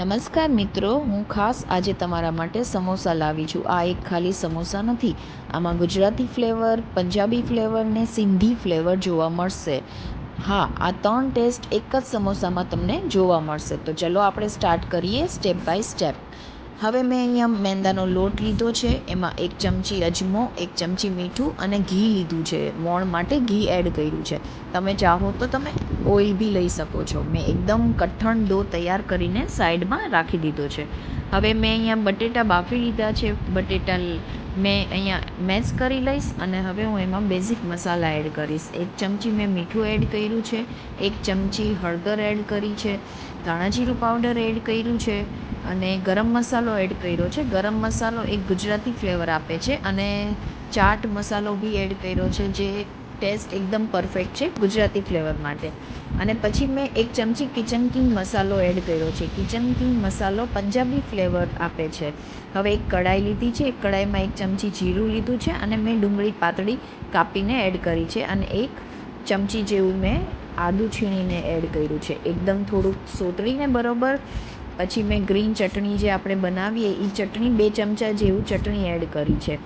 નમસ્કાર મિત્રો, હું ખાસ આજે તમારા માટે સમોસા લાવી છું. આ એક ખાલી સમોસા નથી, આમાં ગુજરાતી ફ્લેવર, પંજાબી ફ્લેવર ને સિંધી ફ્લેવર જોવા મળશે. હા, આ 3 ટેસ્ટ એક જ સમોસામાં તમને જોવા મળશે. તો ચલો આપણે સ્ટાર્ટ કરીએ સ્ટેપ બાય સ્ટેપ. હવે મેં અહીંયા મેંદાનો લોટ લીધો છે, એમાં 1 ચમચી અજમો, 1 ચમચી મીઠું અને ઘી લીધું છે. મોણ માટે ઘી એડ કર્યું છે. તમે ચાહો તો તમે ઓઇલ બી લઈ શકો છો. મેં એકદમ કઠણ ડો તૈયાર કરીને સાઈડમાં રાખી દીધો છે. હવે મેં અહીંયા બટેટા બાફી લીધા છે. બટેટા મેં અહીંયા મેશ કરી લઈશ અને હવે હું એમાં બેઝિક મસાલા એડ કરીશ. 1 ચમચી મેં મીઠું એડ કર્યું છે, 1 ચમચી હળદર એડ કરી છે, ધાણા જીરું પાવડર એડ કર્યું છે અને ગરમ મસાલો એડ કર્યો છે. ગરમ મસાલો એક ગુજરાતી ફ્લેવર આપે છે અને ચાટ મસાલો બી એડ કર્યો છે, જે ટેસ્ટ એકદમ પરફેક્ટ છે ગુજરાતી ફ્લેવર માટે. અને પછી મેં 1 ચમચી કિચન કિંગ મસાલો એડ કર્યો છે. કિચન કિંગ મસાલો પંજાબી ફ્લેવર આપે છે. હવે એક કઢાઈ લીધી છે, એક કઢાઈમાં 1 ચમચી જીરું લીધું છે અને મેં ડુંગળી પાતળી કાપીને એડ કરી છે અને 1 ચમચી જેવું મેં આદું છીણીને એડ કર્યું છે. એકદમ થોડુંક સોતળીને બરોબર પછી મેં ગ્રીન ચટણી જે આપણે બનાવીએ એ ચટણી 2 ચમચા જેવું ચટણી એડ કરી છે.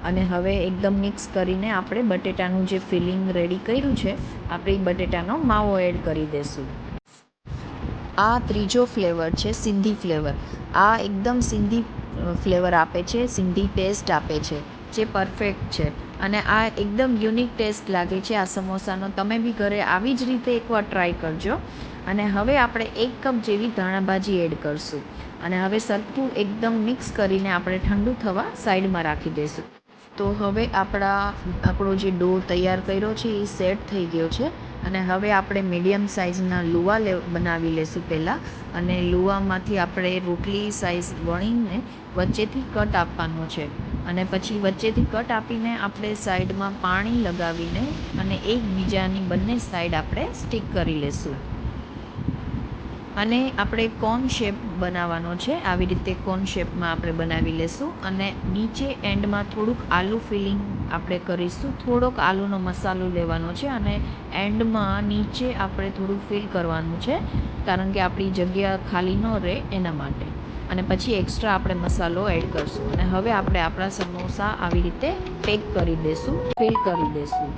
અને હવે એકદમ મિક્સ કરીને આપણે બટેટાનું જે ફિલિંગ રેડી કર્યું છે, આપણે એ બટેટાનો માવો એડ કરી દઈશું. આ ત્રીજો ફ્લેવર છે સિંધી ફ્લેવર. આ એકદમ સિંધી ફ્લેવર આપે છે, સિંધી ટેસ્ટ આપે છે, જે પરફેક્ટ છે અને આ એકદમ યુનિક ટેસ્ટ લાગે છે આ સમોસાનો. તમે બી ઘરે આવી જ રીતે એકવાર ટ્રાય કરજો. અને હવે આપણે 1 કપ જેવી ધાણાભાજી એડ કરશું અને હવે સરખું એકદમ મિક્સ કરીને આપણે ઠંડુ થવા સાઈડમાં રાખી દઈશું. તો હવે આપણો જે ડો તૈયાર કર્યો છે એ સેટ થઈ ગયો છે અને હવે આપણે મીડિયમ સાઇઝના લુવા બનાવી લેશું પહેલાં. અને લુવામાંથી આપણે રોટલી સાઇઝ વણીને વચ્ચેથી કટ આપવાનો છે અને પછી વચ્ચેથી કટ આપીને આપણે સાઈડમાં પાણી લગાવીને અને એકબીજાની બંને સાઈડ આપણે સ્ટીક કરી લેશું. અને આપણે કોન શેપ બનાવવાનો છે. આવી રીતે કોન શેપમાં આપણે બનાવી લેશું અને નીચે એન્ડમાં થોડુંક આલુ ફિલિંગ આપણે કરીશું. થોડોક આલુનો મસાલો લેવાનો છે અને એન્ડમાં નીચે આપણે થોડું ફિલ કરવાનું છે, કારણ કે આપણી જગ્યા ખાલી ન રહે એના માટે. અને પછી એક્સ્ટ્રા આપણે મસાલો એડ કરશું અને હવે આપણે આપણા સમોસા આવી રીતે પેક કરી દઈશું, ફિલ કરી દઈશું.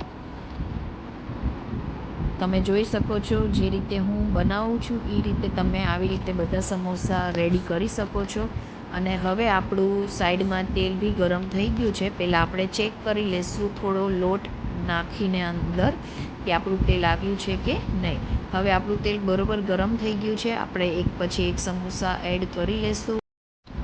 તમે જોઈ શકો છો જે રીતે હું બનાવું છું એ રીતે તમે આવી રીતે બધા સમોસા રેડી કરી શકો છો. અને હવે આપણું સાઈડમાં તેલ બી ગરમ થઈ ગયું છે. પહેલાં આપણે ચેક કરી લઈશું થોડો લોટ નાખીને અંદર કે આપણું તેલ આવ્યું છે કે નહીં. હવે આપણું તેલ બરોબર ગરમ થઈ ગયું છે. આપણે એક પછી એક સમોસા એડ કરી લઈશું.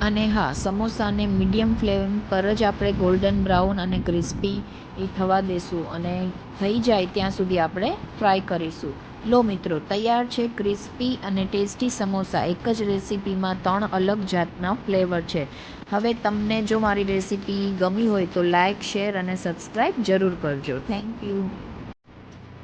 અને હા, સમોસાને મીડિયમ ફ્લેમ પર જ આપણે ગોલ્ડન બ્રાઉન અને ક્રિસ્પી એ થવા દેશું અને થઈ જાય ત્યાં સુધી આપણે ફ્રાય કરીશું. લો મિત્રો, તૈયાર છે ક્રિસ્પી અને ટેસ્ટી સમોસા. એક જ રેસીપીમાં 3 અલગ જાતના ફ્લેવર છે. હવે તમને જો મારી રેસીપી ગમી હોય તો લાઇક, શેર અને સબસ્ક્રાઈબ જરૂર કરજો. Thank you.